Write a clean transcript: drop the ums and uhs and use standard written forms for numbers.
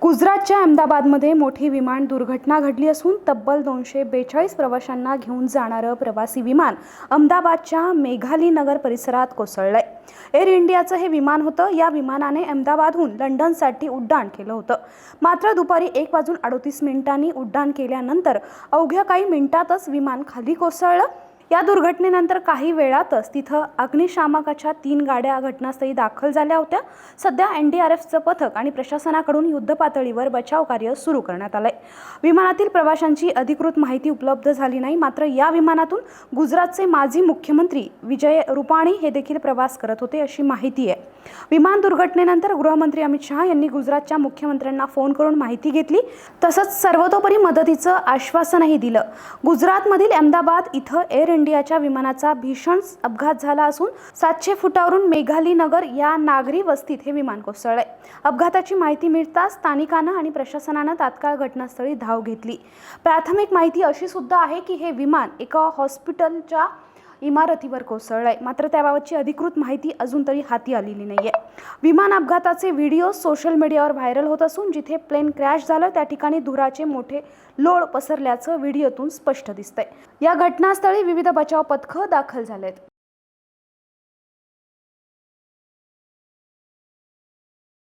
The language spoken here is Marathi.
गुजरातच्या अहमदाबादमध्ये मोठी विमान दुर्घटना घडली असून तब्बल 242 प्रवाशांना घेऊन जाणारं प्रवासी विमान अहमदाबादच्या मेघाली नगर परिसरात कोसळलंय। एअर इंडियाचं हे विमान होतं। या विमानाने अहमदाबादहून लंडनसाठी उड्डाण केलं होतं। मात्र दुपारी 1:38 उड्डाण केल्यानंतर अवघ्या काही मिनिटातच विमान खाली कोसळलं। या दुर्घटनेनंतर काही वेळातच तिथं अग्निशामकाच्या 3 गाड्या घटनास्थळी दाखल झाल्या होत्या। सध्या एनडीआरएफचं पथक आणि प्रशासनाकडून युद्धपातळीवर बचाव कार्य सुरू करण्यात आलंय। विमानातील प्रवाशांची अधिकृत माहिती उपलब्ध झाली नाही। मात्र या विमानातून गुजरातचे माजी मुख्यमंत्री विजय रुपाणी हे देखील प्रवास करत होते अशी माहिती आहे। विमान दुर्घटनेनंतर गृहमंत्री अमित शहा यांनी गुजरातच्या मुख्यमंत्र्यांना फोन करून माहिती घेतली, तसंच सर्वतोपरी मदतीचं आश्वासनही दिलं। गुजरातमधील अहमदाबाद इथं एअर इंडियाच्या विमानाचा भीषण अपघात झाला असून 700 फुटावरून मेघाली नगर या नागरी वस्तीत हे विमान कोसळलंय। अपघाताची माहिती मिळताच स्थानिकांना आणि प्रशासनानं तात्काळ घटनास्थळी धाव घेतली। प्राथमिक माहिती अशी सुद्धा आहे की हे विमान एका हॉस्पिटलच्या इमारतीवर कोसळलंय। मात्र त्याबाबतची अधिकृत माहिती अजून तरी हाती आलेली नाहीये। विमान अपघाताचे व्हिडिओ सोशल मीडियावर व्हायरल होत असून जिथे प्लेन क्रॅश झालं त्या ठिकाणी धुराचे मोठे लोळ पसरल्याचं व्हिडिओतून स्पष्ट दिसतंय। या घटनास्थळी विविध बचाव पथकं दाखल झालेत।